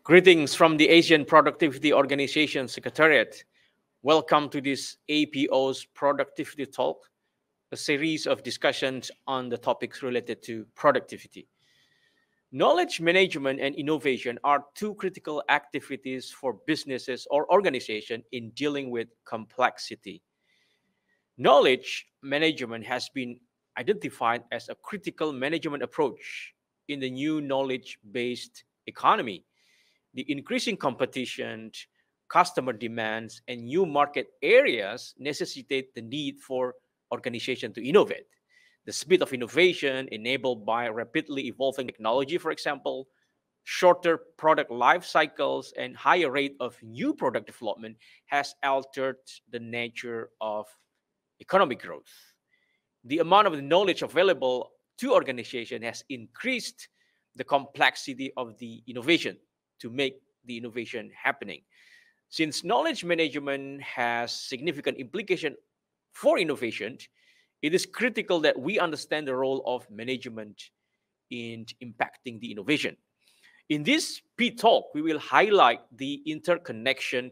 Greetings from the Asian Productivity Organization Secretariat. Welcome to this APO's Productivity Talk, a series of discussions on the topics related to productivity. Knowledge management and innovation are two critical activities for businesses or organizations in dealing with complexity. Knowledge management has been identified as a critical management approach in the new knowledge-based economy. The increasing competition, customer demands, and new market areas necessitate the need for organizations to innovate. The speed of innovation enabled by rapidly evolving technology, for example, shorter product life cycles, and higher rate of new product development has altered the nature of economic growth. The amount of knowledge available to organizations has increased the complexity of the innovation to make the innovation happening. Since knowledge management has significant implication for innovation, it is critical that we understand the role of management in impacting the innovation. In this P-Talk, we will highlight the interconnection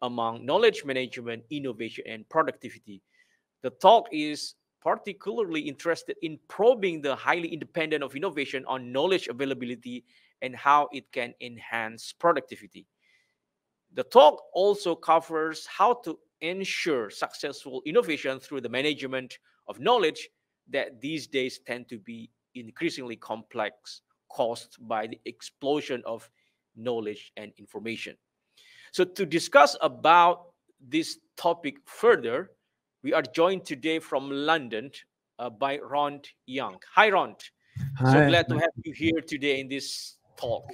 among knowledge management, innovation, and productivity. The talk is particularly interested in probing the highly independent of innovation on knowledge availability and how it can enhance productivity. The talk also covers how to ensure successful innovation through the management of knowledge that these days tend to be increasingly complex, caused by the explosion of knowledge and information. So to discuss about this topic further, we are joined today from London by Ron Young. Hi, Ron. Hi. So glad to have you here today in this talk.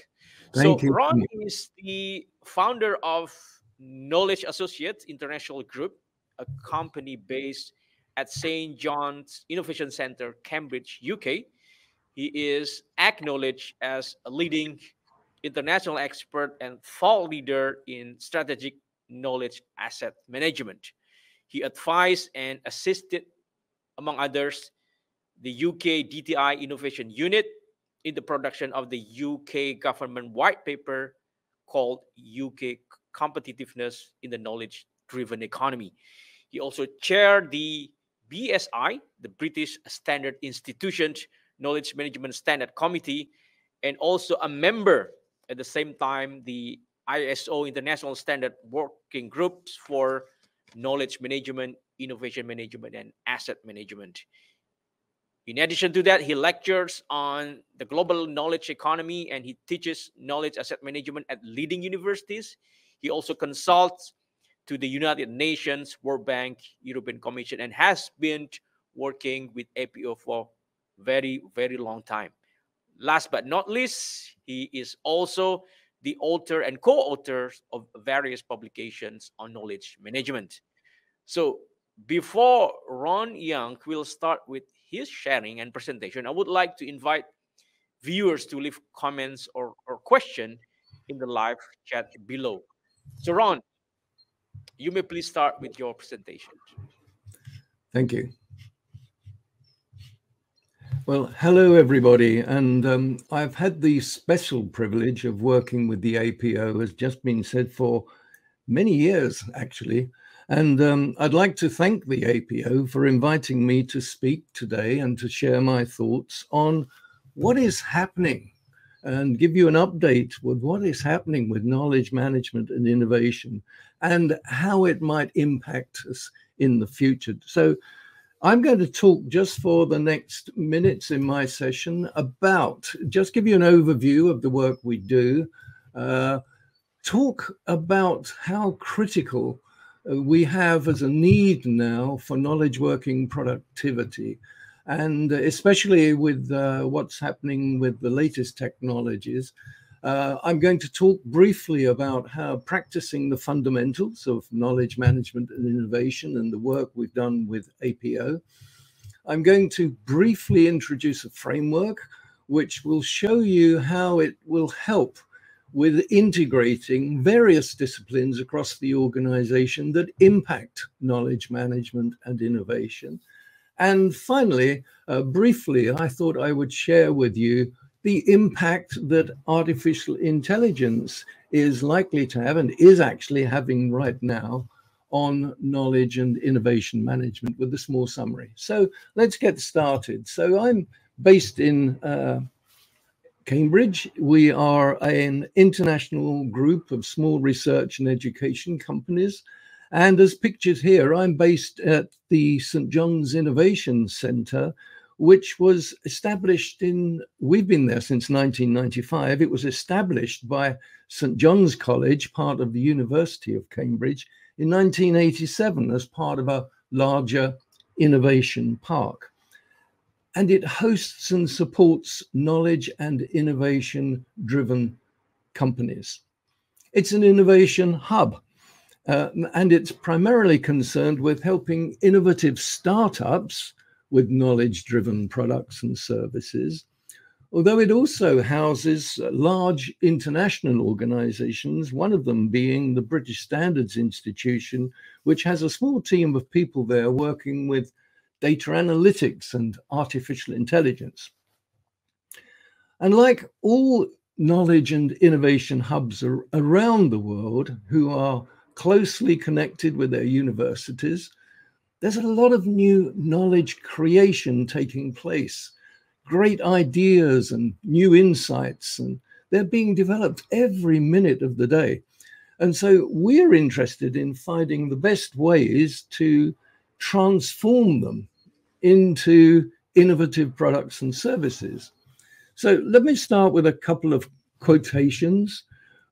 Thank you. Ron is the founder of Knowledge Associates International Group, a company based at St. John's Innovation Centre, Cambridge, UK. He is acknowledged as a leading international expert and thought leader in strategic knowledge asset management. He advised and assisted, among others, the UK DTI Innovation Unit in the production of the UK government white paper called UK Competitiveness in the Knowledge-Driven Economy. He also chaired the BSI, the British Standard Institution's Knowledge Management Standard Committee, and also a member at the same time the ISO International Standard Working Groups for Knowledge Management, Innovation Management, and Asset Management. In addition to that, he lectures on the global knowledge economy and he teaches knowledge asset management at leading universities. He also consults to the United Nations, World Bank, European Commission, and has been working with APO for very, very long time. Last but not least, he is also the author and co-author of various publications on knowledge management. So before Ron Young will start with his sharing and presentation, I would like to invite viewers to leave comments or question in the live chat below. So Ron, you may please start with your presentation. Thank you. Well, hello everybody, and I've had the special privilege of working with the APO, as just been said, for many years actually. And I'd like to thank the APO for inviting me to speak today and to share my thoughts on what is happening and give you an update with what is happening with knowledge management and innovation and how it might impact us in the future. So I'm going to talk just for the next minutes in my session about, just give you an overview of the work we do, talk about how critical we have as a need now for knowledge working productivity, and especially with what's happening with the latest technologies. I'm going to talk briefly about how practicing the fundamentals of knowledge management and innovation and the work we've done with APO. I'm going to briefly introduce a framework which will show you how it will help with integrating various disciplines across the organization that impact knowledge management and innovation. And finally, briefly, I thought I would share with you the impact that artificial intelligence is likely to have and is actually having right now on knowledge and innovation management with a small summary. So let's get started. So I'm based in Cambridge. We are an international group of small research and education companies. And as pictured here, I'm based at the St. John's Innovation Centre, which was established we've been there since 1995. It was established by St. John's College, part of the University of Cambridge, in 1987 as part of a larger innovation park. And it hosts and supports knowledge and innovation-driven companies. It's an innovation hub, and it's primarily concerned with helping innovative startups with knowledge-driven products and services, although it also houses large international organizations, one of them being the British Standards Institution, which has a small team of people there working with data analytics and artificial intelligence. And like all knowledge and innovation hubs around the world who are closely connected with their universities, there's a lot of new knowledge creation taking place, great ideas and new insights, and they're being developed every minute of the day. And so we're interested in finding the best ways to transform them into innovative products and services. So let me start with a couple of quotations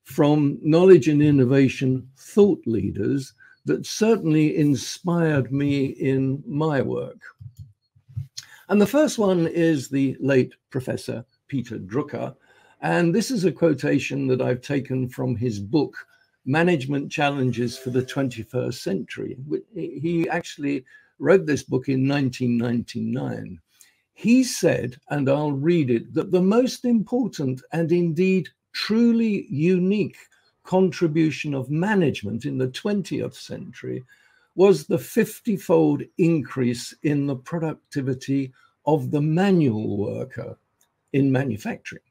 from knowledge and innovation thought leaders that certainly inspired me in my work. And the first one is the late Professor Peter Drucker. And this is a quotation that I've taken from his book, Management Challenges for the 21st Century. He actually wrote this book in 1999. He said, and I'll read it, that the most important and indeed truly unique contribution of management in the 20th century was the 50-fold increase in the productivity of the manual worker in manufacturing.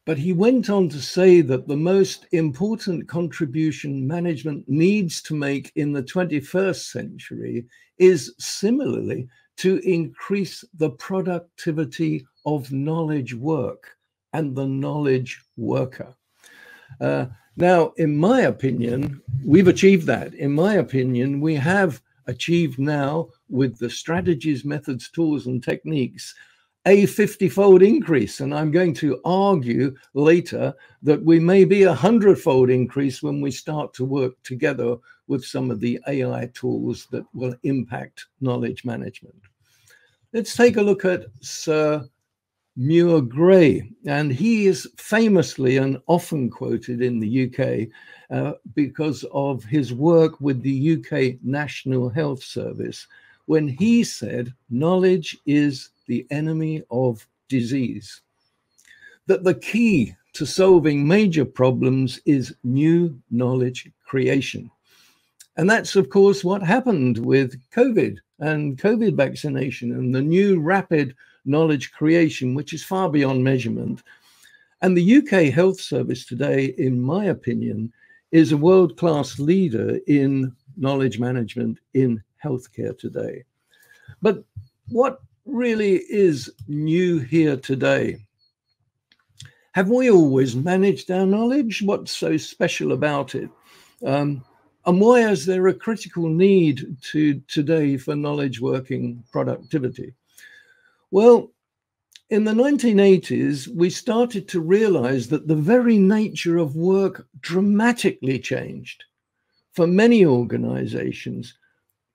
But he went on to say that the most important contribution management needs to make in the 21st century is similarly to increase the productivity of knowledge work and the knowledge worker. Now, in my opinion, we've achieved that. In my opinion, we have achieved now with the strategies, methods, tools, and techniques, a 50-fold increase. And I'm going to argue later that we may be a 100-fold increase when we start to work together with some of the AI tools that will impact knowledge management. Let's take a look at Sir Muir Gray, and he is famously and often quoted in the UK because of his work with the UK National Health Service, when he said, knowledge is the enemy of disease. That the key to solving major problems is new knowledge creation. And that's, of course, what happened with COVID and COVID vaccination and the new rapid knowledge creation, which is far beyond measurement. And the UK Health Service today, in my opinion, is a world-class leader in knowledge management in healthcare today. But what really is new here today? Have we always managed our knowledge? What's so special about it? And why is there a critical need today for knowledge working productivity? Well, in the 1980s, we started to realize that the very nature of work dramatically changed for many organizations,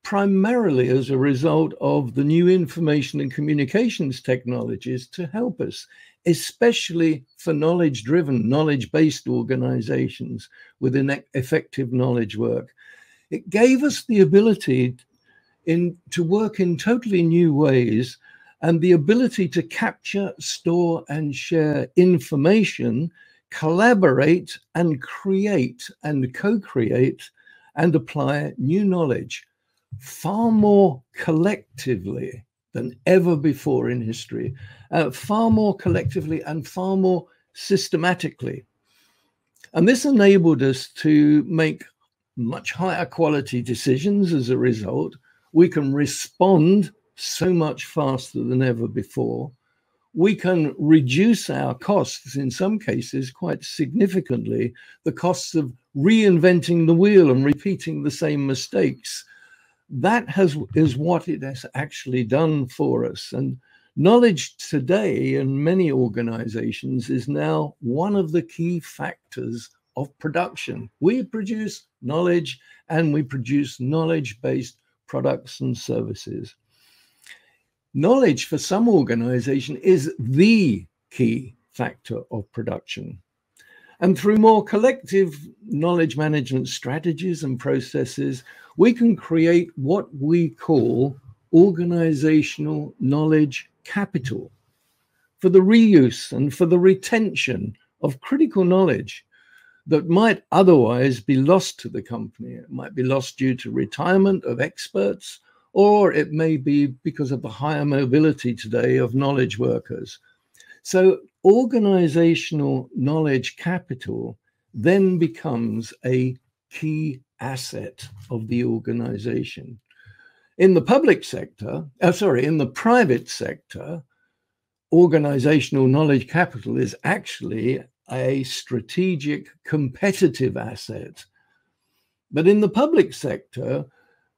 primarily as a result of the new information and communications technologies to help us, especially for knowledge-driven, knowledge-based organizations with an effective knowledge work. It gave us the ability to work in totally new ways, and the ability to capture, store, and share information collaborate and create and co-create and apply new knowledge far more collectively than ever before in history, far more collectively and far more systematically. And this enabled us to make much higher quality decisions as a result. We can respond so much faster than ever before. We can reduce our costs, in some cases quite significantly, the costs of reinventing the wheel and repeating the same mistakes. That is what it has actually done for us. And knowledge today in many organizations is now one of the key factors of production. We produce knowledge, and we produce knowledge-based products and services. Knowledge for some organization is the key factor of production. And through more collective knowledge management strategies and processes, we can create what we call organizational knowledge capital for the reuse and for the retention of critical knowledge that might otherwise be lost to the company. It might be lost due to retirement of experts, or it may be because of the higher mobility today of knowledge workers. So organizational knowledge capital then becomes a key asset of the organization. In the public sector, in the private sector, organizational knowledge capital is actually a strategic competitive asset. But in the public sector,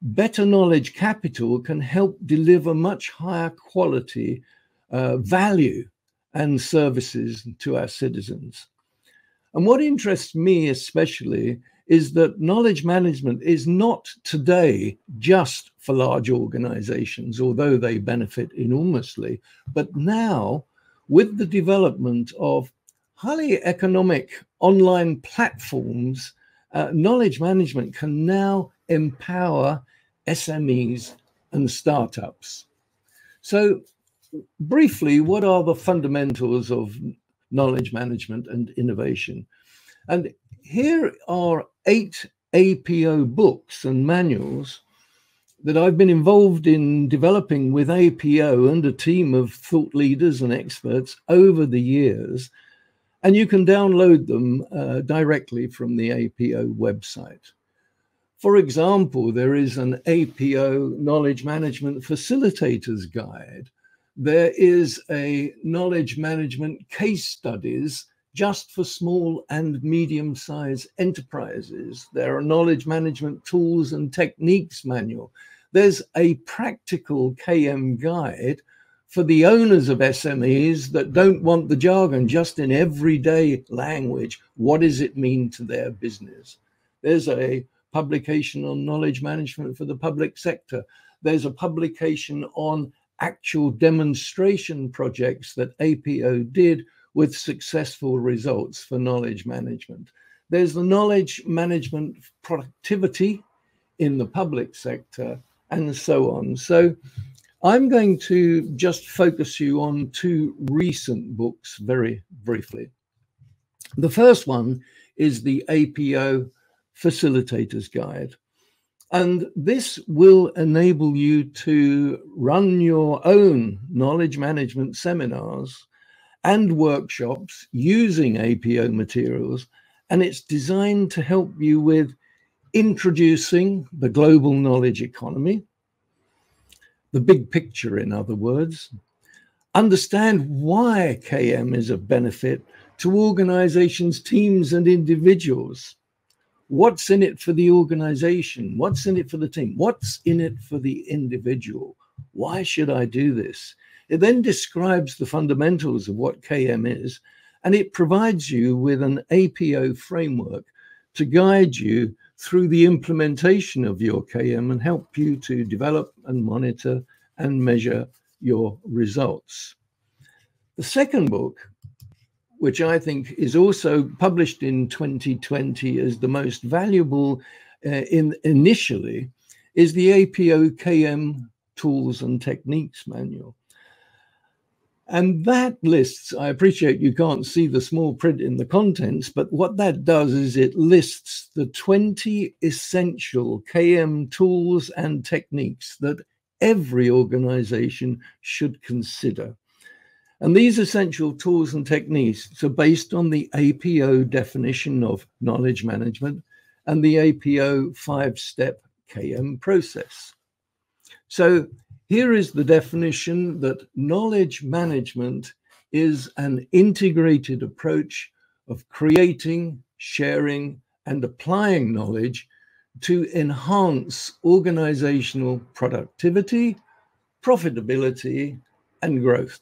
better knowledge capital can help deliver much higher quality value and services to our citizens. And what interests me especially is that knowledge management is not today just for large organizations, although they benefit enormously, but now with the development of highly economic online platforms, knowledge management can now empower SMEs and startups. So briefly, what are the fundamentals of knowledge management and innovation? And here are 8 APO books and manuals that I've been involved in developing with APO and a team of thought leaders and experts over the years. And you can download them directly from the APO website. For example, there is an APO knowledge management facilitators guide. There is a knowledge management case studies just for small and medium-sized enterprises. There are knowledge management tools and techniques manual. There's a practical KM guide for the owners of SMEs that don't want the jargon, just in everyday language. What does it mean to their business? There's a publication on knowledge management for the public sector. There's a publication on actual demonstration projects that APO did with successful results for knowledge management. There's the knowledge management productivity in the public sector, and so on. So I'm going to just focus you on 2 recent books very briefly. The first one is the APO Facilitators Guide. And this will enable you to run your own knowledge management seminars and workshops using APO materials. And it's designed to help you with introducing the global knowledge economy, the big picture, in other words, understand why KM is of benefit to organizations, teams, and individuals. What's in it for the organization? What's in it for the team? What's in it for the individual? Why should I do this? It then describes the fundamentals of what KM is, and it provides you with an APO framework to guide you through the implementation of your KM and help you to develop and monitor and measure your results. The second book, which I think is also published in 2020 as the most valuable initially, is the APO KM Tools and Techniques Manual. And that lists, I appreciate you can't see the small print in the contents, but what that does is it lists the 20 essential KM tools and techniques that every organization should consider. And these essential tools and techniques are based on the APO definition of knowledge management and the APO 5-step KM process. So here is the definition that knowledge management is an integrated approach of creating, sharing, and applying knowledge to enhance organizational productivity, profitability, and growth.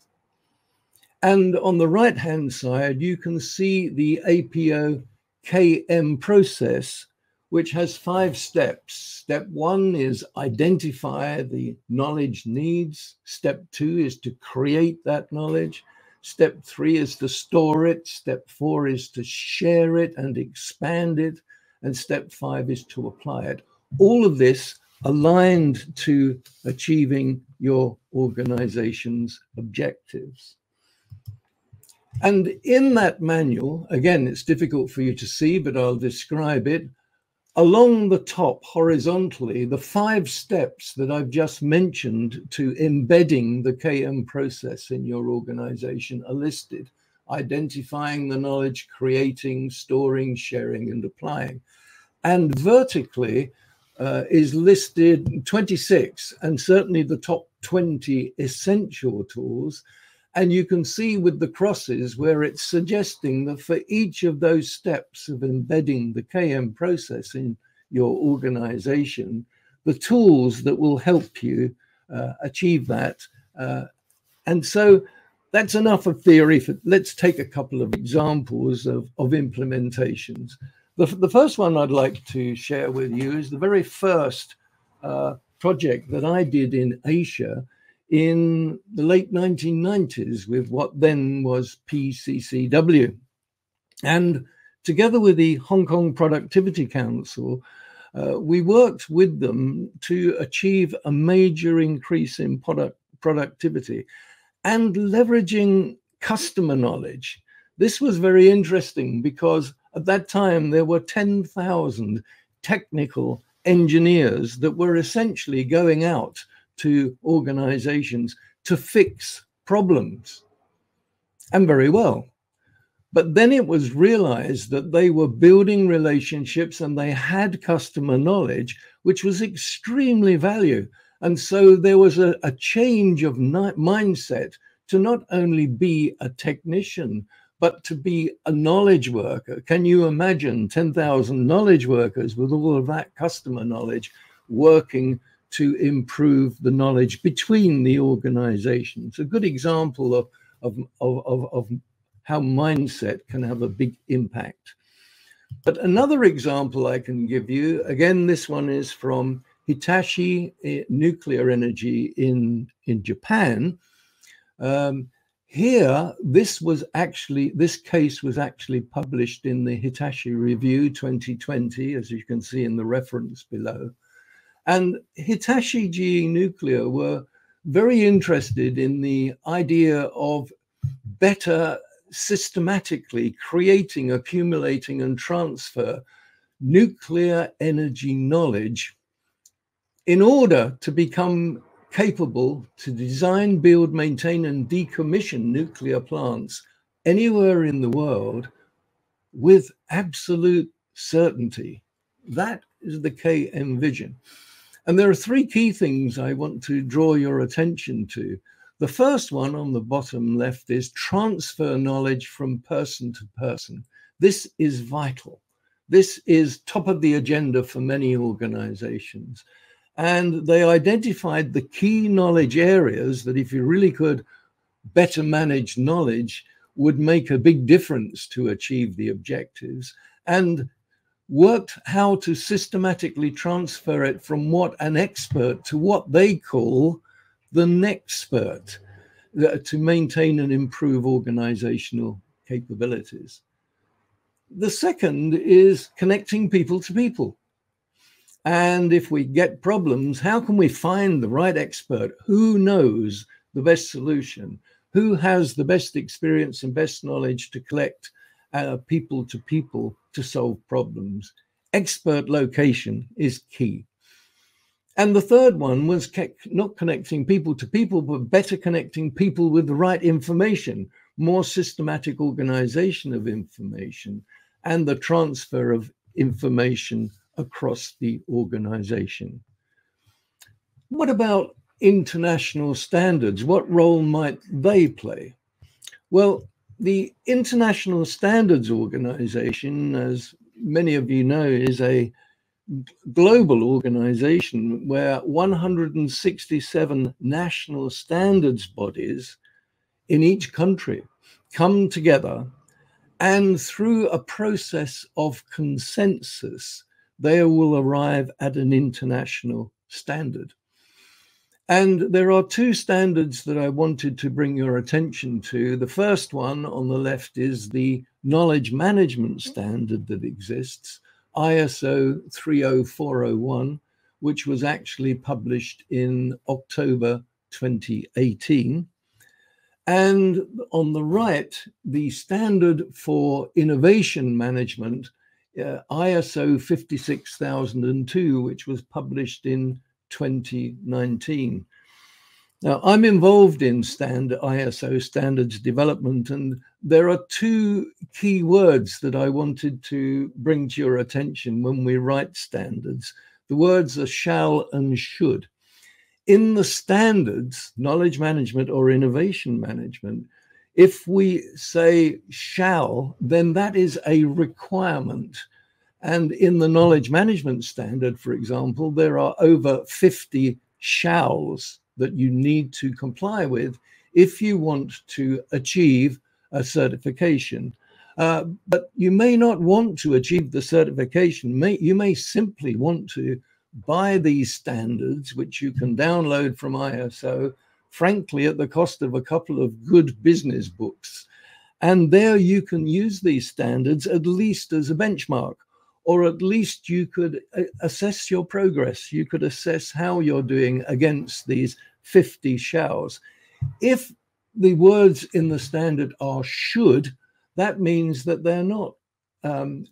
And on the right-hand side, you can see the APO KM process, which has 5 steps. Step 1 is identify the knowledge needs. Step 2 is to create that knowledge. Step 3 is to store it. Step 4 is to share it and expand it. And step 5 is to apply it. All of this aligned to achieving your organization's objectives. And in that manual, again, it's difficult for you to see, but I'll describe it. Along the top, horizontally, the 5 steps that I've just mentioned to embedding the KM process in your organization are listed. Identifying the knowledge, creating, storing, sharing, and applying. And vertically is listed 26, and certainly the top 20 essential tools. And you can see with the crosses where it's suggesting that for each of those steps of embedding the KM process in your organization, the tools that will help you achieve that. And so that's enough of theory. Let's take a couple of examples of implementations. The first one I'd like to share with you is the very first project that I did in Asia in the late 1990s with what then was PCCW. And together with the Hong Kong Productivity Council, we worked with them to achieve a major increase in productivity and leveraging customer knowledge. This was very interesting because at that time there were 10,000 technical engineers that were essentially going out to organizations to fix problems. And very well. But then it was realized that they were building relationships and they had customer knowledge, which was extremely valuable. And so there was a change of mindset to not only be a technician, but to be a knowledge worker. Can you imagine 10,000 knowledge workers with all of that customer knowledge working to improve the knowledge between the organizations? A good example of how mindset can have a big impact. But another example I can give you, again, this one is from Hitachi Nuclear Energy in Japan. Here, this case was actually published in the Hitachi Review 2020, as you can see in the reference below. And Hitachi GE Nuclear were very interested in the idea of better systematically creating, accumulating, and transfer nuclear energy knowledge in order to become capable to design, build, maintain, and decommission nuclear plants anywhere in the world with absolute certainty. That is the KM vision. And there are 3 key things I want to draw your attention to. The first one on the bottom left is transfer knowledge from person to person. This is vital. This is top of the agenda for many organizations. And they identified the key knowledge areas that if you really could better manage knowledge would make a big difference to achieve the objectives, and worked how to systematically transfer it from what an expert to what they call the nexpert, to maintain and improve organizational capabilities. The second is connecting people to people. And if we get problems, how can we find the right expert who knows the best solution? Who has the best experience and best knowledge to collect people to people to solve problems? Expert location is key. And the third one was not connecting people to people, but better connecting people with the right information, more systematic organization of information, and the transfer of information across the organization. What about international standards? What role might they play? Well, the International Standards Organization, as many of you know, is a global organization where 167 national standards bodies in each country come together, and through a process of consensus, they will arrive at an international standard. And there are two standards that I wanted to bring your attention to. The first one on the left is the knowledge management standard that exists, ISO 30401, which was actually published in October 2018. And on the right, the standard for innovation management, ISO 56002, which was published in 2019. Now, I'm involved in ISO standards development, and there are two key words that I wanted to bring to your attention when we write standards. The words are shall and should. In the standards, knowledge management or innovation management, if we say shall, then that is a requirement. And in the knowledge management standard, for example, there are over 50 shalls that you need to comply with if you want to achieve a certification. But you may not want to achieve the certification. You may simply want to buy these standards, which you can download from ISO, frankly, at the cost of a couple of good business books. And there you can use these standards at least as a benchmark, or at least you could assess your progress. You could assess how you're doing against these 50 shalls. If the words in the standard are should, that means that they're not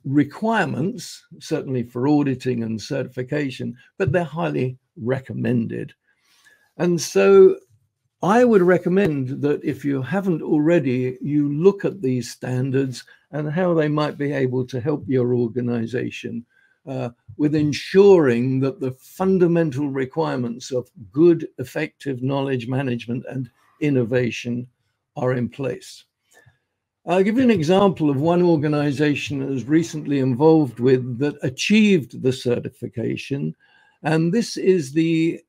requirements, certainly for auditing and certification, but they're highly recommended. And so I would recommend that if you haven't already, you look at these standards and how they might be able to help your organization with ensuring that the fundamental requirements of good, effective knowledge management and innovation are in place. I'll give you an example of one organization I was recently involved with that achieved the certification, and this is the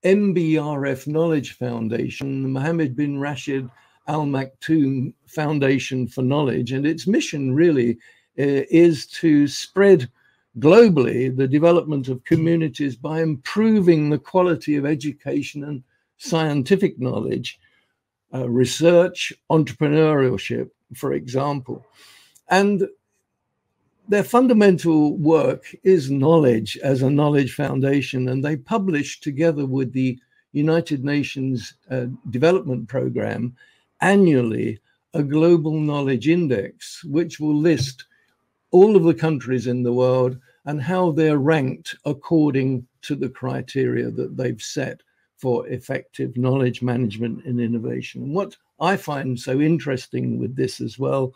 MBRF Knowledge Foundation, the Mohammed bin Rashid Al Maktoum Foundation for Knowledge. And its mission really is to spread globally the development of communities by improving the quality of education and scientific knowledge, research, entrepreneurship, for example. And their fundamental work is knowledge as a knowledge foundation, and they publish together with the United Nations Development Programme annually a global knowledge index, which will list all of the countries in the world and how they're ranked according to the criteria that they've set for effective knowledge management and innovation. And what I find so interesting with this as well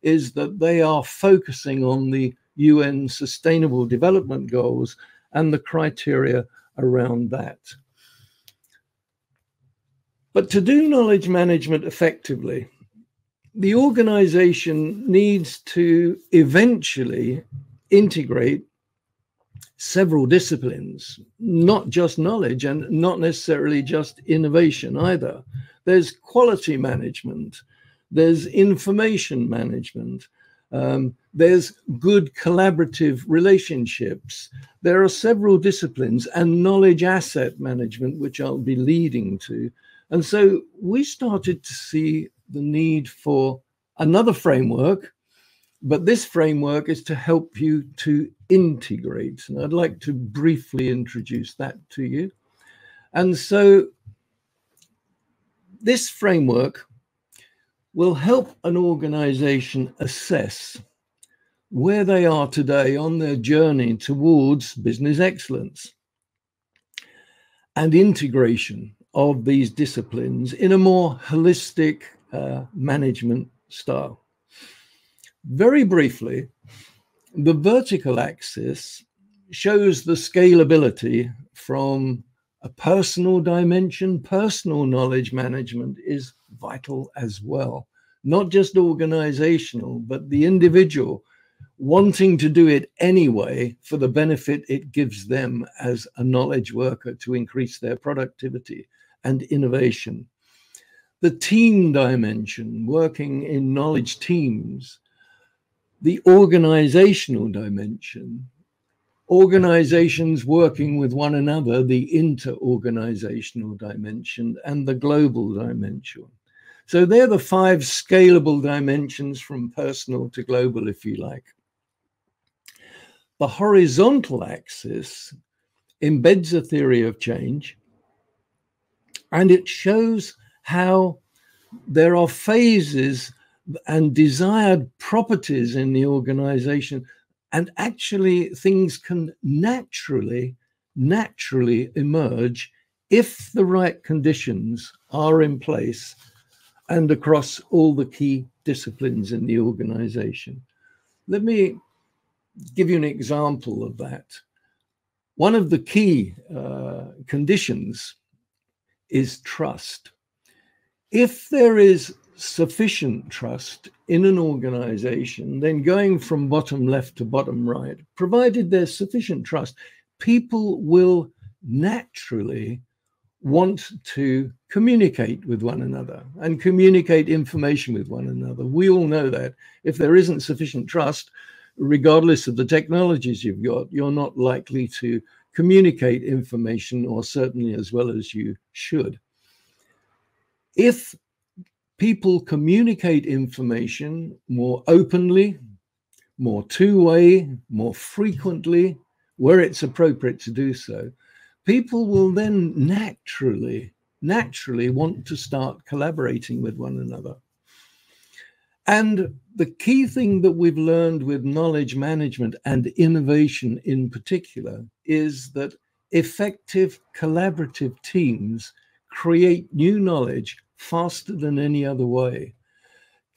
is that they are focusing on the UN Sustainable Development Goals and the criteria around that. But to do knowledge management effectively, the organization needs to eventually integrate several disciplines, not just knowledge and not necessarily just innovation either. There's quality management, there's information management, there's good collaborative relationships. There are several disciplines and knowledge asset management, which I'll be leading to. And so we started to see the need for another framework, but this framework is to help you to integrate. And I'd like to briefly introduce that to you. And so this framework will help an organization assess where they are today on their journey towards business excellence and integration of these disciplines in a more holistic management style. Very briefly, the vertical axis shows the scalability from a personal dimension. Personal knowledge management is vital as well, not just organizational, but the individual wanting to do it anyway for the benefit it gives them as a knowledge worker to increase their productivity and innovation. The team dimension, working in knowledge teams. The organizational dimension, organizations working with one another, the inter-organizational dimension, and the global dimension. So they're the 5 scalable dimensions from personal to global, if you like. The horizontal axis embeds a theory of change, and it shows how there are phases and desired properties in the organization, and actually things can naturally emerge if the right conditions are in place and across all the key disciplines in the organization. Let me give you an example of that. One of the key conditions is trust. If there is sufficient trust in an organization, then going from bottom left to bottom right, provided there's sufficient trust, people will naturally want to communicate with one another and communicate information with one another. We all know that if there isn't sufficient trust, regardless of the technologies you've got, you're not likely to communicate information, or certainly as well as you should. If people communicate information more openly, more two-way, more frequently, where it's appropriate to do so, people will then naturally want to start collaborating with one another. And the key thing that we've learned with knowledge management and innovation in particular is that effective collaborative teams create new knowledge faster than any other way.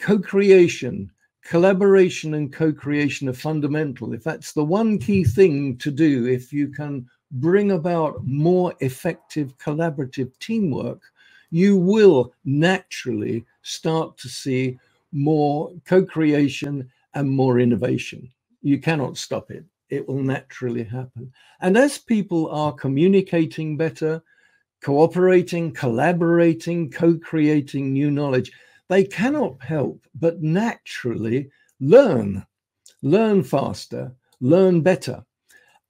Co-creation, collaboration and co-creation are fundamental. If that's the one key thing to do, if you can bring about more effective collaborative teamwork, you will naturally start to see more co-creation and more innovation. You cannot stop it. It will naturally happen. And as people are communicating better, cooperating, collaborating, co-creating new knowledge, they cannot help but naturally learn faster, learn better.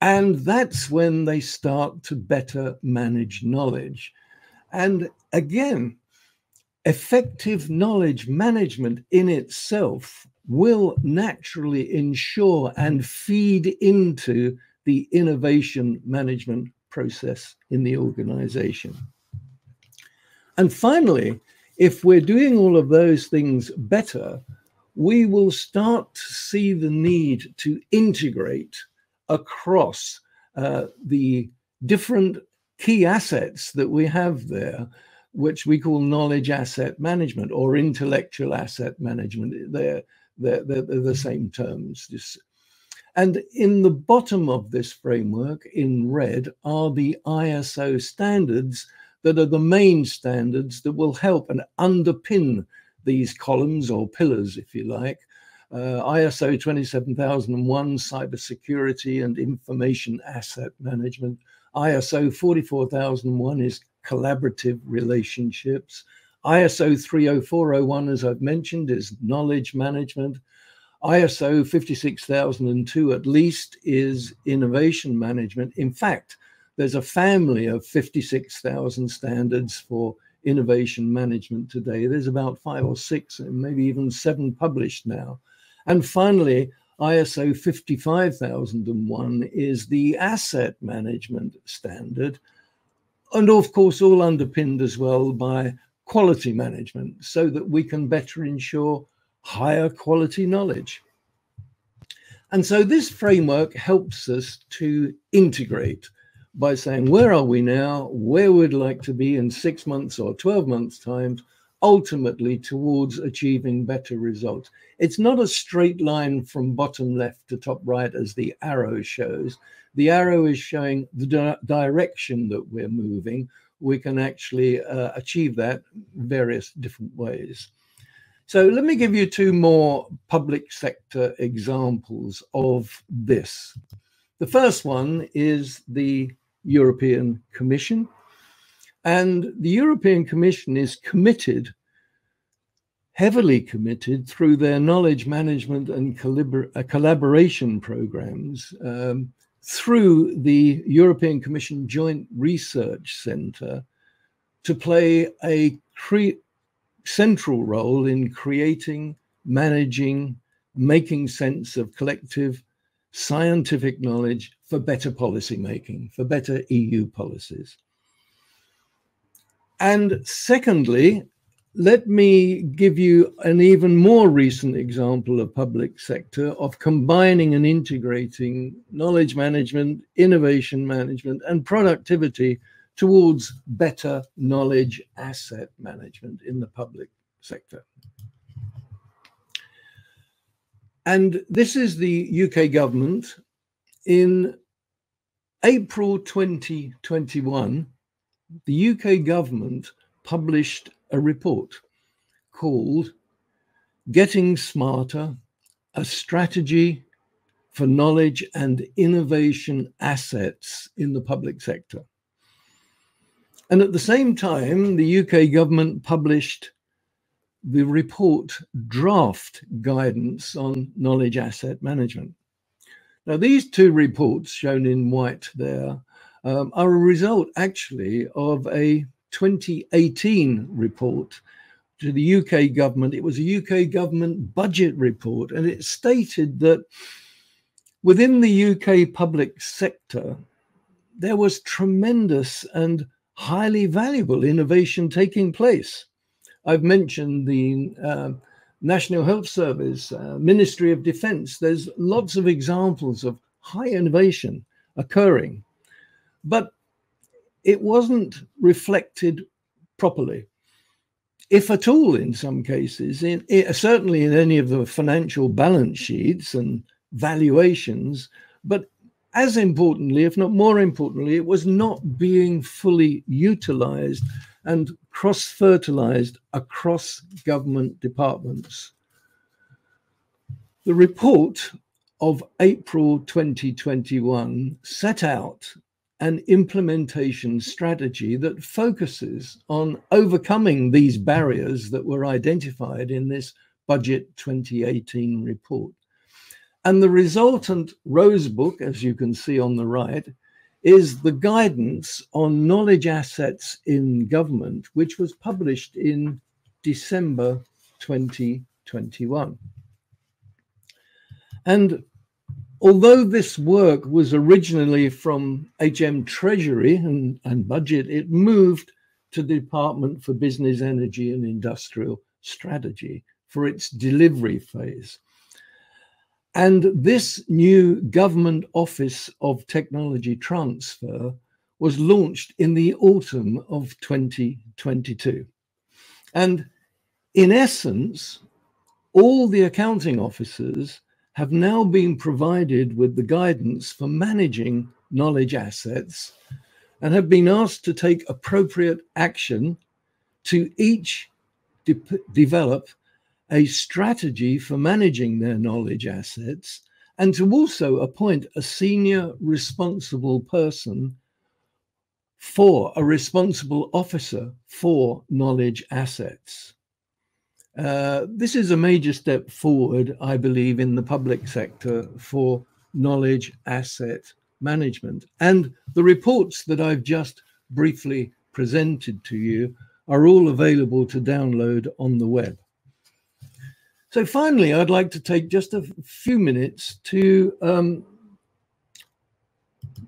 And that's when they start to better manage knowledge. And again, effective knowledge management in itself will naturally ensure and feed into the innovation management process in the organization. And finally, if we're doing all of those things better, we will start to see the need to integrate across the different key assets that we have there, which we call knowledge asset management or intellectual asset management. They're the same terms. And in the bottom of this framework, in red, are the ISO standards that are the main standards that will help and underpin these columns or pillars, if you like. ISO 27001, cybersecurity and information asset management. ISO 44001 is collaborative relationships. ISO 30401, as I've mentioned, is knowledge management. ISO 56002 at least is innovation management. In fact, there's a family of 56,000 standards for innovation management today. There's about 5 or 6, and maybe even 7 published now. And finally, ISO 55001 is the asset management standard. And of course, all underpinned as well by quality management so that we can better ensure higher quality knowledge. And so this framework helps us to integrate by saying, where are we now? Where would we like to be in 6 months or 12 months' time, ultimately towards achieving better results. It's not a straight line from bottom left to top right as the arrow shows. The arrow is showing the direction that we're moving. We can actually achieve that various different ways. So let me give you two more public sector examples of this. The first one is the European Commission. And the European Commission is committed, heavily committed through their knowledge management and collaboration programs through the European Commission Joint Research Centre to play a central role in creating, managing, making sense of collective scientific knowledge for better policy making, for better EU policies. And secondly, let me give you an even more recent example of public sector of combining and integrating knowledge management, innovation management, and productivity towards better knowledge asset management in the public sector. And this is the UK government. In April 2021, the UK government published a report called Getting Smarter, a Strategy for Knowledge and Innovation Assets in the Public Sector. And at the same time, the UK government published the report Draft Guidance on Knowledge Asset Management. Now, these two reports shown in white there are a result actually of a 2018 report to the UK government. It was a UK government budget report, and it stated that within the UK public sector, there was tremendous and highly valuable innovation taking place. I've mentioned the National Health Service, Ministry of Defence. There's lots of examples of high innovation occurring, but it wasn't reflected properly, if at all in some cases, certainly in any of the financial balance sheets and valuations, but as importantly, if not more importantly, it was not being fully utilised and cross-fertilised across government departments. The report of April 2021 set out an implementation strategy that focuses on overcoming these barriers that were identified in this Budget 2018 report. And the resultant Rose Book, as you can see on the right, is the guidance on knowledge assets in government, which was published in December 2021. And although this work was originally from HM Treasury and Budget, it moved to the Department for Business, Energy and Industrial Strategy for its delivery phase. And this new Government Office of Technology Transfer was launched in the autumn of 2022. And in essence, all the accounting officers have now been provided with the guidance for managing knowledge assets and have been asked to take appropriate action to each develop a strategy for managing their knowledge assets and to also appoint a senior responsible person for a responsible officer for knowledge assets. This is a major step forward, I believe, in the public sector for knowledge asset management. And the reports that I've just briefly presented to you are all available to download on the web. So finally, I'd like to take just a few minutes to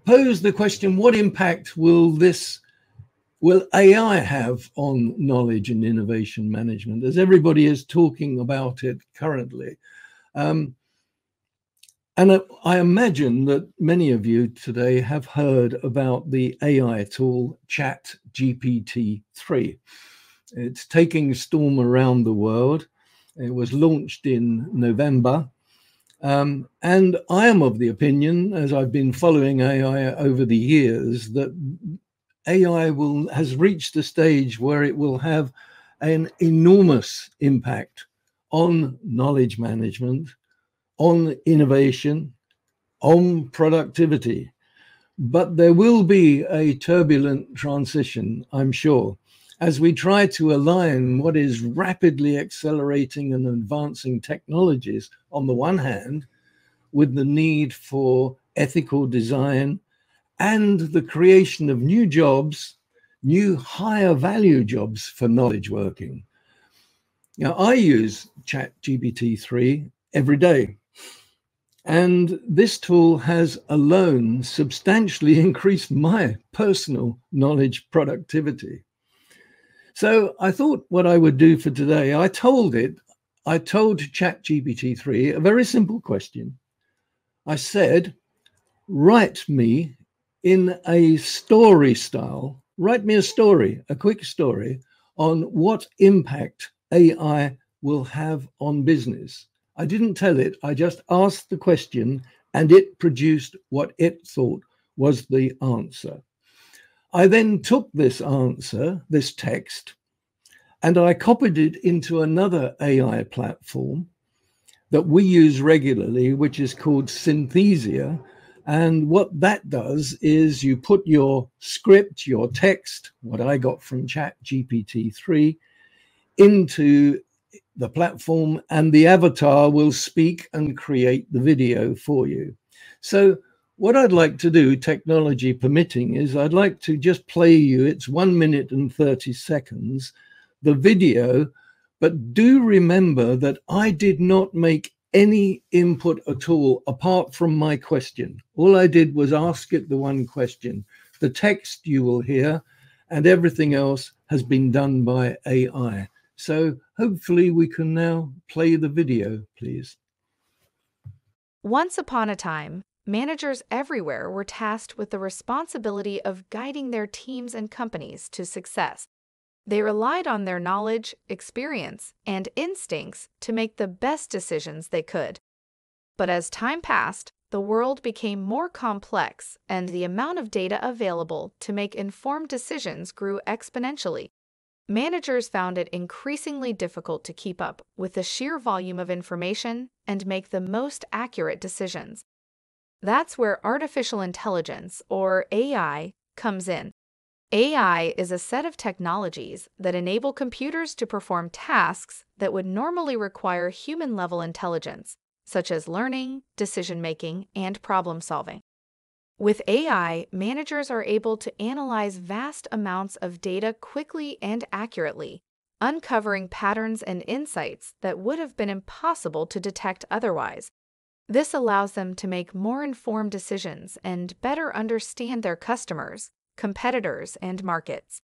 pose the question, what impact will this will AI have on knowledge and innovation management, as everybody is talking about it currently? And I imagine that many of you today have heard about the AI tool ChatGPT-3. It's taking storm around the world. It was launched in November. And I am of the opinion, as I've been following AI over the years, that AI has reached a stage where it will have an enormous impact on knowledge management, on innovation, on productivity. But there will be a turbulent transition, I'm sure, as we try to align what is rapidly accelerating and advancing technologies on the one hand with the need for ethical design and the creation of new jobs, new higher value jobs for knowledge working. Now, I use ChatGPT-3 every day, and this tool has alone substantially increased my personal knowledge productivity. So I thought what I would do for today, I told ChatGPT-3 a very simple question. I said, write me in a story style, write me a story, a quick story on what impact AI will have on business. I didn't tell it, I just asked the question and it produced what it thought was the answer. I then took this answer, this text, and I copied it into another AI platform that we use regularly, which is called Synthesia. And what that does is you put your script, your text, what I got from ChatGPT-3, into the platform, and the avatar will speak and create the video for you. So what I'd like to do, technology permitting, is I'd like to just play you, it's 1 minute and 30 seconds, the video, but do remember that I did not make any input at all apart from my question. All I did was ask it the one question. The text you will hear and everything else has been done by AI. So hopefully we can now play the video, please. Once upon a time, managers everywhere were tasked with the responsibility of guiding their teams and companies to success. They relied on their knowledge, experience, and instincts to make the best decisions they could. But as time passed, the world became more complex and the amount of data available to make informed decisions grew exponentially. Managers found it increasingly difficult to keep up with the sheer volume of information and make the most accurate decisions. That's where artificial intelligence, or AI, comes in. AI is a set of technologies that enable computers to perform tasks that would normally require human-level intelligence, such as learning, decision-making, and problem-solving. With AI, managers are able to analyze vast amounts of data quickly and accurately, uncovering patterns and insights that would have been impossible to detect otherwise. This allows them to make more informed decisions and better understand their customers, competitors, and markets.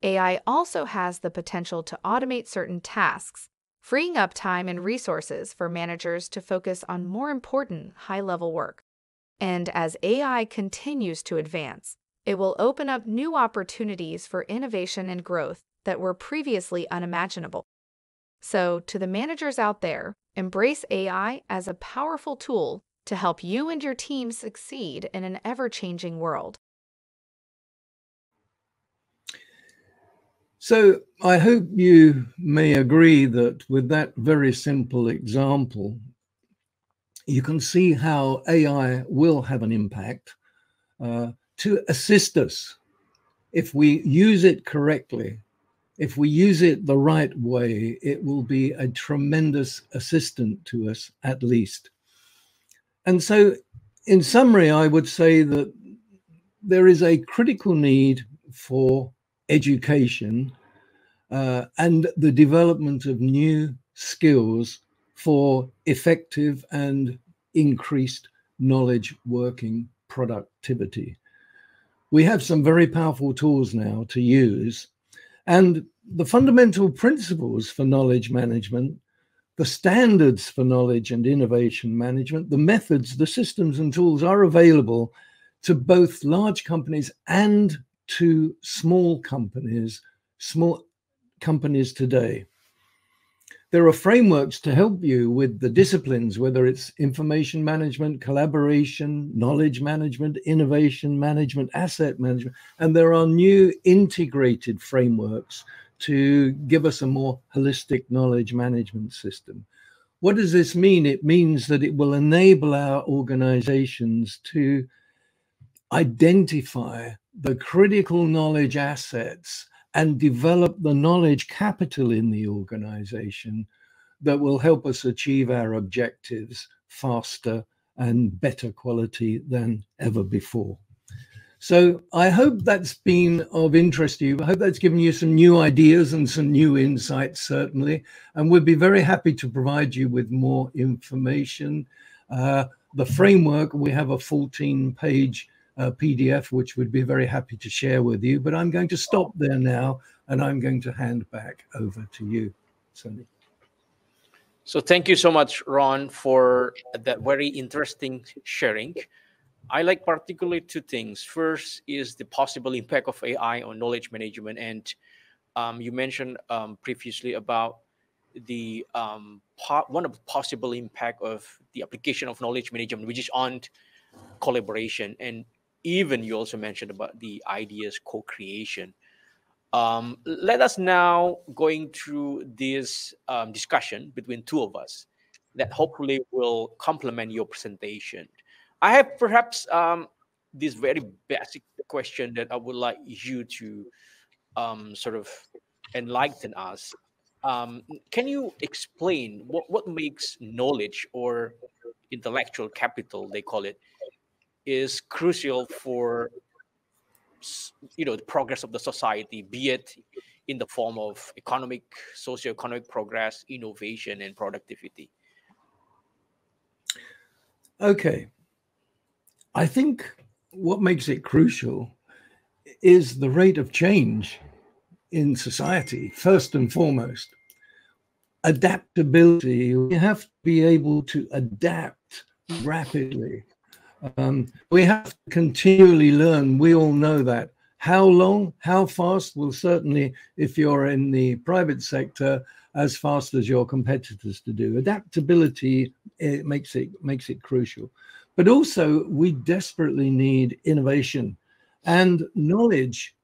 AI also has the potential to automate certain tasks, freeing up time and resources for managers to focus on more important high-level work. And as AI continues to advance, it will open up new opportunities for innovation and growth that were previously unimaginable. So, to the managers out there, embrace AI as a powerful tool to help you and your team succeed in an ever-changing world. So I hope you may agree that with that very simple example, you can see how AI will have an impact to assist us if we use it correctly. If we use it the right way, it will be a tremendous assistant to us, at least. And so, in summary, I would say that there is a critical need for education and the development of new skills for effective and increased knowledge working productivity. We have some very powerful tools now to use. And the fundamental principles for knowledge management, the standards for knowledge and innovation management, the methods, the systems and tools are available to both large companies and to small companies today. There are frameworks to help you with the disciplines, whether it's information management, collaboration, knowledge management, innovation management, asset management, and there are new integrated frameworks to give us a more holistic knowledge management system. What does this mean? It means that it will enable our organizations to identify the critical knowledge assets and develop the knowledge capital in the organization that will help us achieve our objectives faster and better quality than ever before. So I hope that's been of interest to you. I hope that's given you some new ideas and some new insights, certainly. And we'd be very happy to provide you with more information. The framework, we have a 14-page PDF, which we'd be very happy to share with you. But I'm going to stop there now, and I'm going to hand back over to you, Sunny. So thank you so much, Ron, for that very interesting sharing. I like particularly two things. First is the possible impact of AI on knowledge management. And you mentioned previously about the one of the possible impact of the application of knowledge management, which is on collaboration. And even you also mentioned about the ideas co-creation. Let us now going through this discussion between two of us that hopefully will complement your presentation. I have perhaps this very basic question that I would like you to sort of enlighten us. Can you explain what makes knowledge or intellectual capital, they call it, is crucial for the progress of the society, be it in the form of economic, socio-economic progress, innovation, and productivity? Okay. I think what makes it crucial is the rate of change in society, first and foremost. Adaptability. We have to be able to adapt rapidly. We have to continually learn. We all know that. How long, how fast? Well, certainly if you're in the private sector, as fast as your competitors to do. Adaptability, it makes it crucial. But also we desperately need innovation, and knowledge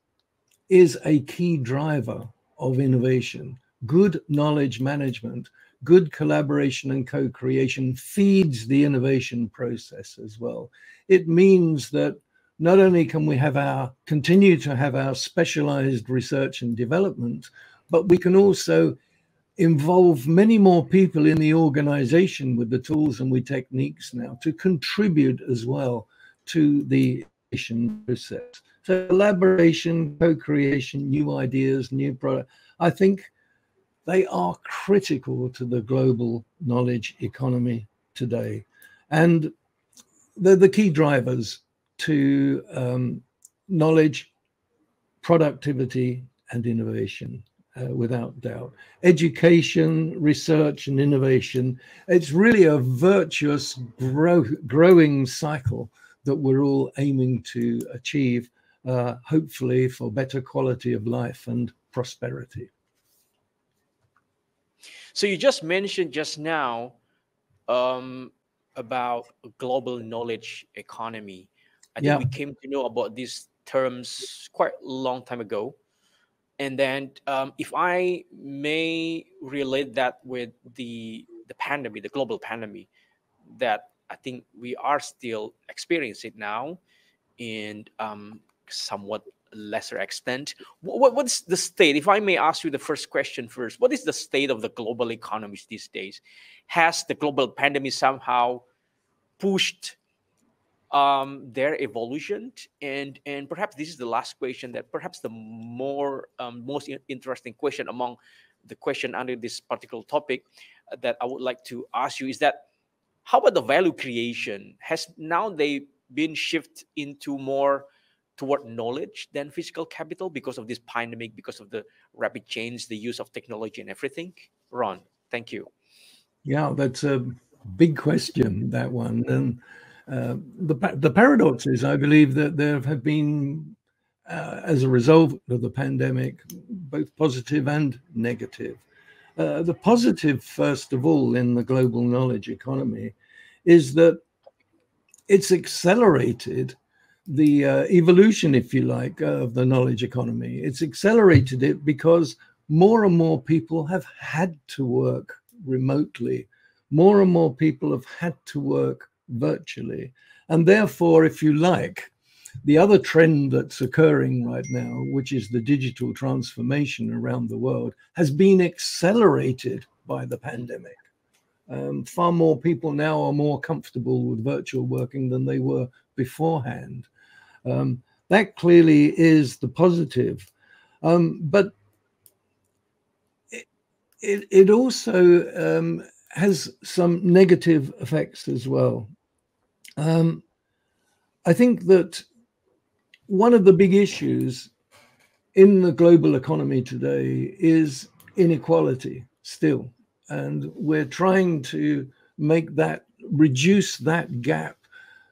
is a key driver of innovation. Good knowledge management, good collaboration and co-creation feeds the innovation process as well. It means that not only can we continue to have our specialized research and development, but we can also involve many more people in the organization with the tools and with techniques now to contribute as well to the innovation process. So collaboration, co-creation, new ideas, new product, I think they are critical to the global knowledge economy today. And they're the key drivers to knowledge, productivity, and innovation, without doubt. Education, research, and innovation, it's really a virtuous growing cycle that we're all aiming to achieve, hopefully for better quality of life and prosperity. So you just mentioned just now about global knowledge economy. I think we came to know about these terms quite a long time ago. And then if I may relate that with the pandemic, the global pandemic, that I think we are still experiencing now in somewhat lesser extent. What's the state? If I may ask you the first question first, what is the state of the global economies these days? Has the global pandemic somehow pushed their evolution? And perhaps this is the last question, that perhaps the most interesting question among the question under this particular topic that I would like to ask you is that, how about the value creation? Has now they been shifted into more toward knowledge than physical capital because of this pandemic, because of the rapid change, the use of technology and everything? Ron, thank you. Yeah, that's a big question, that one. And the paradox is, I believe that there have been, as a result of the pandemic, both positive and negative. The positive, first of all, in the global knowledge economy is that it's accelerated the evolution, if you like, of the knowledge economy. It's accelerated it because more and more people have had to work remotely. More and more people have had to work virtually. And therefore, if you like, the other trend that's occurring right now, which is the digital transformation around the world, has been accelerated by the pandemic. Far more people now are more comfortable with virtual working than they were beforehand. That clearly is the positive. But it also has some negative effects as well. I think that one of the big issues in the global economy today is inequality still. And we're trying to reduce that gap.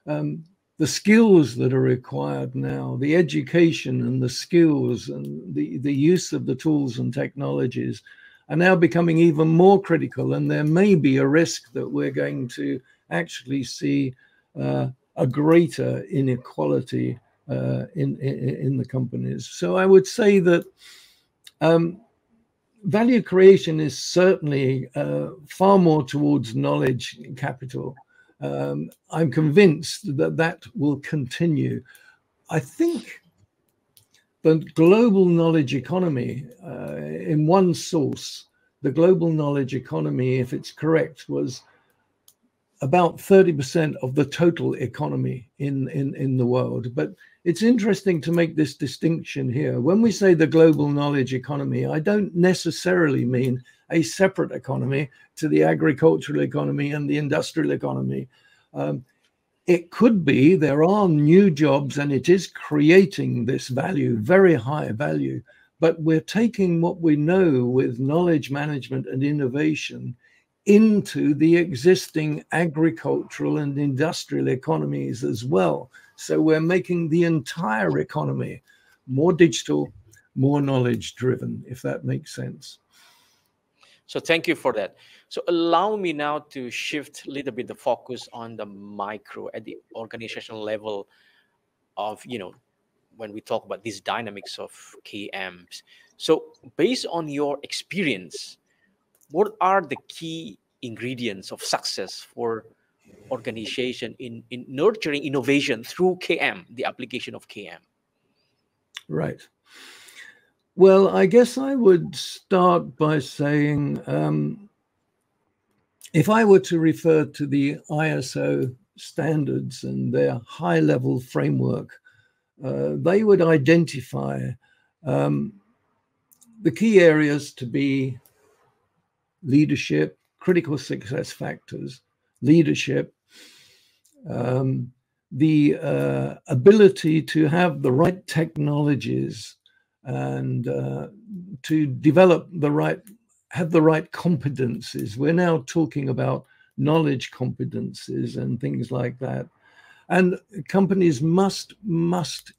The skills that are required now, the education and the skills and the use of the tools and technologies are now becoming even more critical. And there may be a risk that we're going to actually see a greater inequality in the companies. So I would say that value creation is certainly far more towards knowledge capital. I'm convinced that that will continue. I think the global knowledge economy, in one source, the global knowledge economy, if it's correct, was about 30% of the total economy in the world. But it's interesting to make this distinction here. When we say the global knowledge economy, I don't necessarily mean a separate economy to the agricultural economy and the industrial economy. It could be there are new jobs and it is creating this value, very high value, but we're taking what we know with knowledge management and innovation into the existing agricultural and industrial economies as well. So we're making the entire economy more digital, more knowledge driven, if that makes sense. So thank you for that. So allow me now to shift a little bit the focus on the micro at the organizational level of, when we talk about these dynamics of KMs. So based on your experience, what are the key ingredients of success for organization in nurturing innovation through KM, the application of KM? Right. Well, I guess I would start by saying, if I were to refer to the ISO standards and their high-level framework, they would identify the key areas to be leadership, critical success factors, leadership, the ability to have the right technologies and to develop have the right competencies. We're now talking about knowledge competencies and things like that. And companies must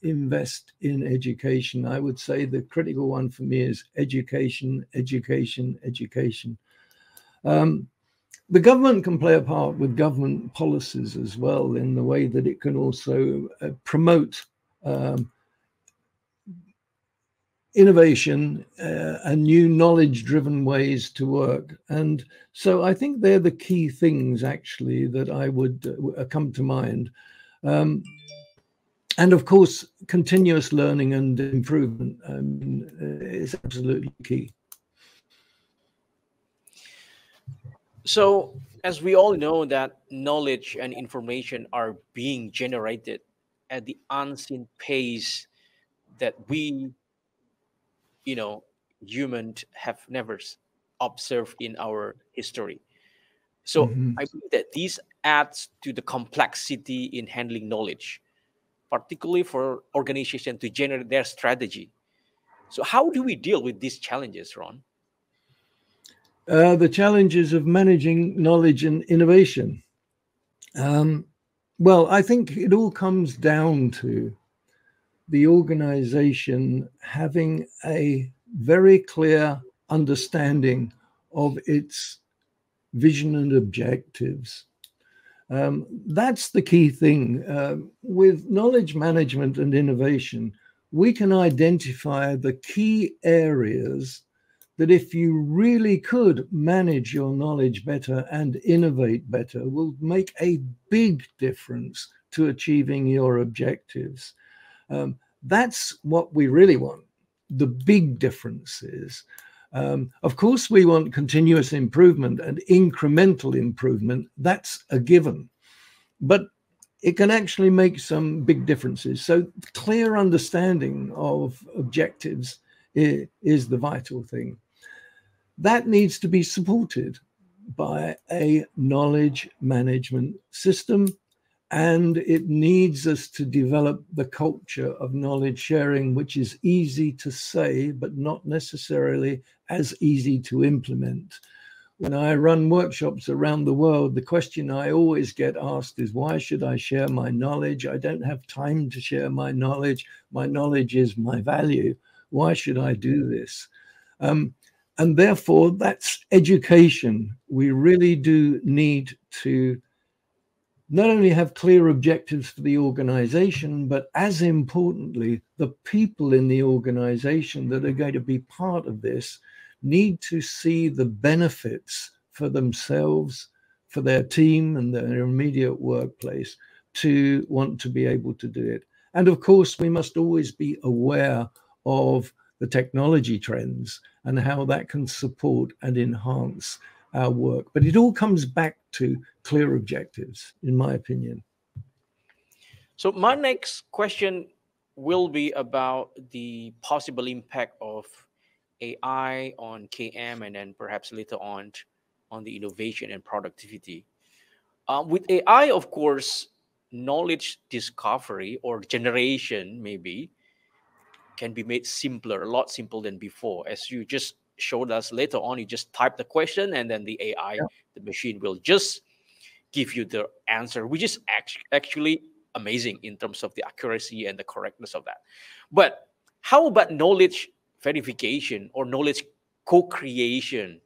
invest in education. I would say the critical one for me is education, education, education. The government can play a part with government policies as well in the way that it can also promote innovation and new knowledge-driven ways to work. And so I think they're the key things actually that I would come to mind. And of course, continuous learning and improvement is absolutely key. So as we all know that knowledge and information are being generated at the unseen pace that we, humans have never observed in our history. So I believe that this adds to the complexity in handling knowledge. particularly for organizations to generate their strategy. So how do we deal with these challenges, Ron? The challenges of managing knowledge and innovation. Well, I think it all comes down to the organization having a very clear understanding of its vision and objectives. That's the key thing. With knowledge management and innovation, we can identify the key areas that if you really could manage your knowledge better and innovate better, will make a big difference to achieving your objectives. That's what we really want. The big differences. Of course, we want continuous improvement and incremental improvement. That's a given. But it can actually make some big differences. So clear understanding of objectives is the vital thing. That needs to be supported by a knowledge management system, and it needs us to develop the culture of knowledge sharing, which is easy to say, but not necessarily as easy to implement. When I run workshops around the world, the question I always get asked is, why should I share my knowledge? I don't have time to share my knowledge. My knowledge is my value. Why should I do this? And therefore, that's education. We really do need to not only have clear objectives for the organization, but as importantly, the people in the organization that are going to be part of this need to see the benefits for themselves, for their team and their immediate workplace to want to be able to do it. And of course, we must always be aware of the technology trends and how that can support and enhance our work. But it all comes back to clear objectives, in my opinion. So my next question will be about the possible impact of AI on KM, and then perhaps later on the innovation and productivity. With AI, of course, knowledge discovery or generation maybe can be made simpler, a lot simpler than before. As you just showed us later on, you just type the question and then the AI, the machine will just give you the answer, which is actually amazing in terms of the accuracy and the correctness of that. But how about knowledge verification or knowledge co-creation?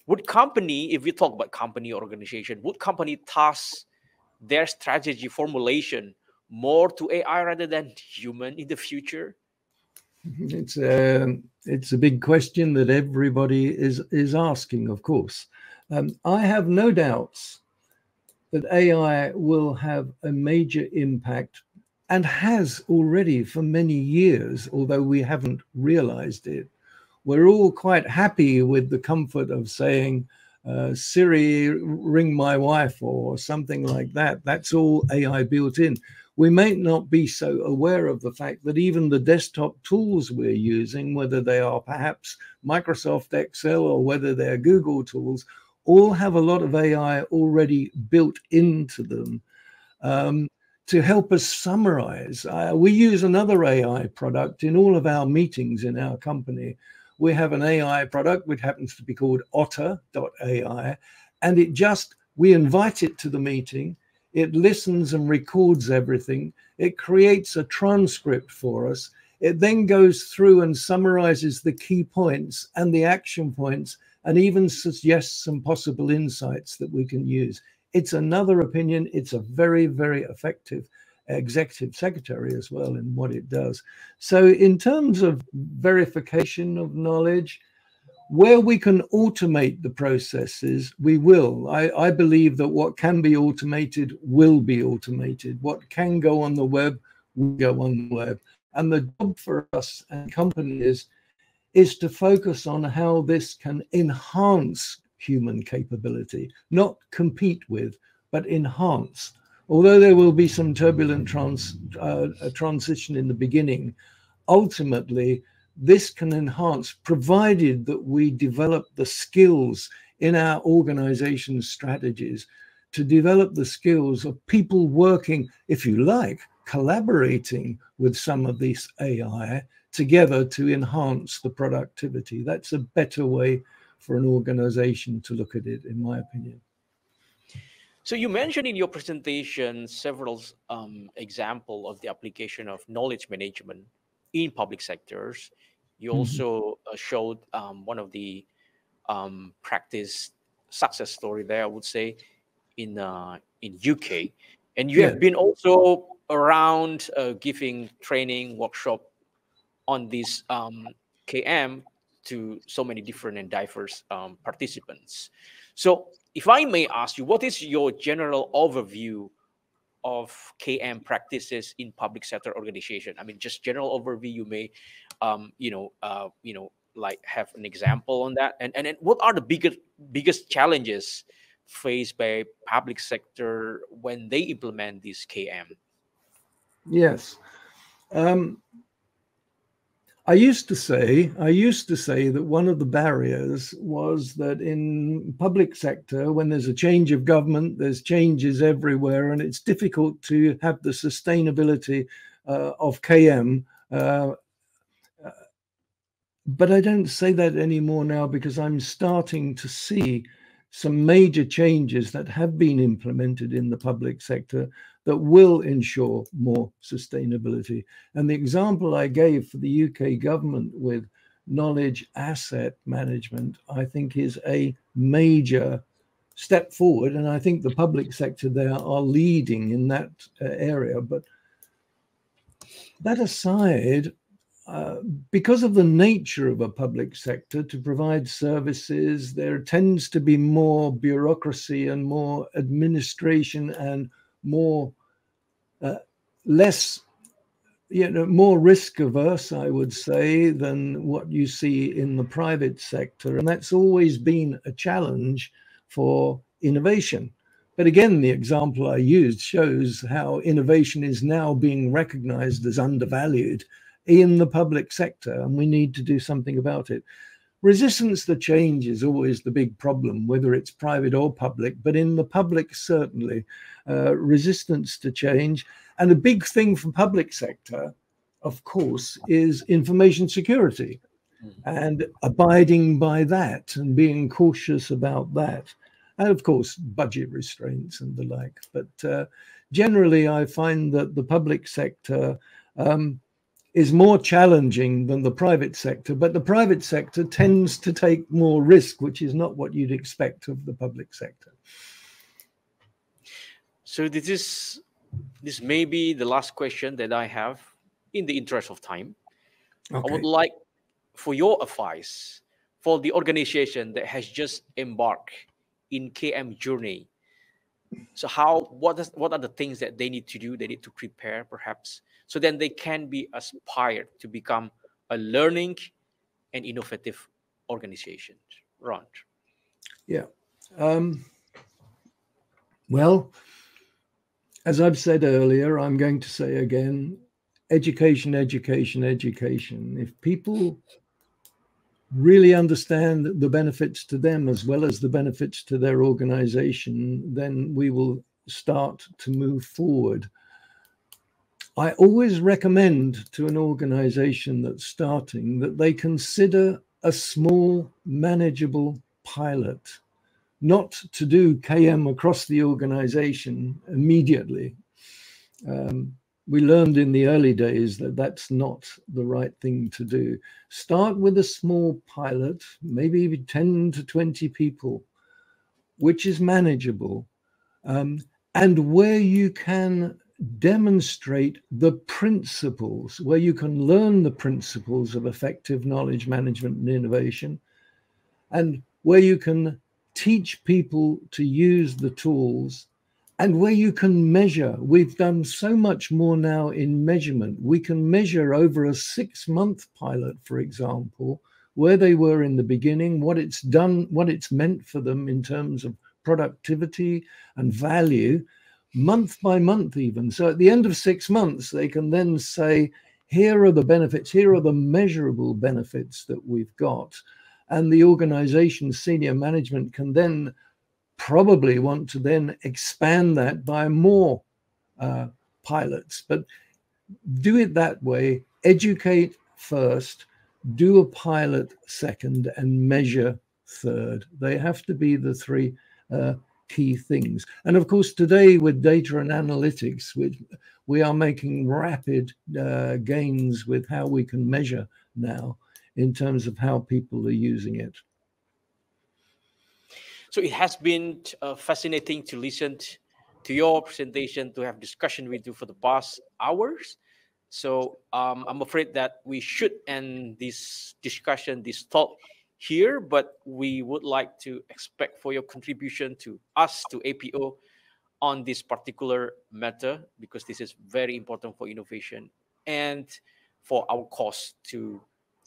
Would company, if we talk about company organization, would company task their strategy formulation more to AI rather than human in the future? It's a big question that everybody is asking, of course. I have no doubts that AI will have a major impact and has already for many years, although we haven't realized it. We're all quite happy with the comfort of saying, Siri, ring my wife or something like that. That's all AI built in. We may not be so aware of the fact that even the desktop tools we're using, whether they are perhaps Microsoft Excel or whether they're Google tools, all have a lot of AI already built into them to help us summarize. We use another AI product in all of our meetings in our company. We have an AI product which happens to be called otter.ai, and we invite it to the meeting. It listens and records everything. It creates a transcript for us. It then goes through and summarizes the key points and the action points, and even suggests some possible insights that we can use. It's another opinion. It's a very, very effective executive secretary as well in what it does. So in terms of verification of knowledge, where we can automate the processes, we will. I believe that what can be automated will be automated. What can go on the web will go on the web. And the job for us and companies is to focus on how this can enhance human capability, not compete with, but enhance. Although there will be some turbulent transition in the beginning, ultimately, this can enhance, provided that we develop the skills in our organization strategies to develop the skills of people working, if you like, collaborating with some of this AI together to enhance the productivity. That's a better way for an organization to look at it, in my opinion. So you mentioned in your presentation several examples of the application of knowledge management in public sectors. You also showed one of the practice success story there, I would say, in UK, and you have been also around giving training workshop on this KM to so many different and diverse participants. So if I may ask you, what is your general overview of KM practices in public sector organization? I mean, just general overview. You may, like have an example on that. And then what are the biggest challenges faced by public sector when they implement this KM? Yes. I used to say that one of the barriers was that in public sector, when there's a change of government, there's changes everywhere, and it's difficult to have the sustainability of KM. But I don't say that anymore now, because I'm starting to see some major changes that have been implemented in the public sector that will ensure more sustainability. And the example I gave for the UK government with knowledge asset management, I think is a major step forward. And I think the public sector there are leading in that area. But that aside, because of the nature of a public sector to provide services, there tends to be more bureaucracy and more administration and more less, more risk averse, I would say, than what you see in the private sector. And that's always been a challenge for innovation. But again, the example I used shows how innovation is now being recognized as undervalued in the public sector, and we need to do something about it. Resistance to change is always the big problem, whether it's private or public, but in the public, certainly, resistance to change. And a big thing for public sector, of course, is information security and abiding by that and being cautious about that. And of course, budget restraints and the like. But generally, I find that the public sector is more challenging than the private sector, but the private sector tends to take more risk, which is not what you'd expect of the public sector. So this may be the last question that I have in the interest of time. Okay. I would like for your advice for the organization that has just embarked in KM journey. So what are the things that they need to do? They need to prepare, perhaps, so then they can be aspired to become a learning and innovative organization. Ron. Yeah. Well, as I've said earlier, I'm going to say again, education, education, education. If people really understand the benefits to them as well as the benefits to their organization, then we will start to move forward. I always recommend to an organization that's starting that they consider a small, manageable pilot, not to do KM across the organization immediately. We learned in the early days that that's not the right thing to do. Start with a small pilot, maybe 10 to 20 people, which is manageable, and where you can demonstrate the principles, where you can learn the principles of effective knowledge management and innovation, and where you can teach people to use the tools, and where you can measure. We've done so much more now in measurement. We can measure over a 6-month pilot, for example, where they were in the beginning, what it's done, what it's meant for them in terms of productivity and value, month by month even. So at the end of 6 months, they can then say, here are the benefits, here are the measurable benefits that we've got. And the organization's senior management can then probably want to then expand that by more pilots, but do it that way. Educate first, do a pilot second, and measure third. They have to be the three key things. And of course, today with data and analytics, we are making rapid gains with how we can measure now in terms of how people are using it. So it has been fascinating to listen to your presentation, to have discussion with you for the past hours. So I'm afraid that we should end this discussion, this talk here, but we would like to expect for your contribution to us, to APO, on this particular matter, because this is very important for innovation and for our cause to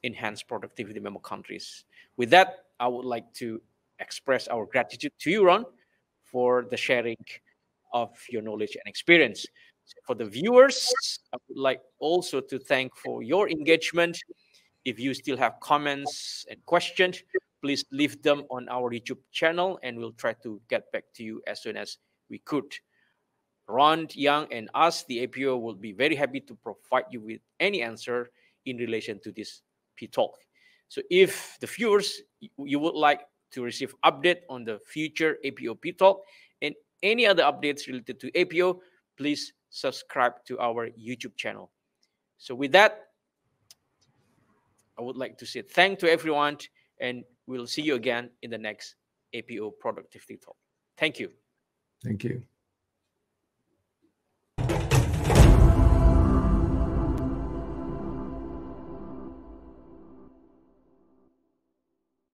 enhance productivity in member countries. With that, I would like to express our gratitude to you, Ron, for the sharing of your knowledge and experience. So for the viewers, I would like also to thank for your engagement. If you still have comments and questions, please leave them on our YouTube channel and we'll try to get back to you as soon as we could. Ron, Yang, and us, the APO, will be very happy to provide you with any answer in relation to this P-Talk. So if the viewers, you would like to receive update on the future APO P-Talk and any other updates related to APO, please subscribe to our YouTube channel. So with that, I would like to say thank to everyone, and we'll see you again in the next APO Productivity Talk. Thank you. Thank you.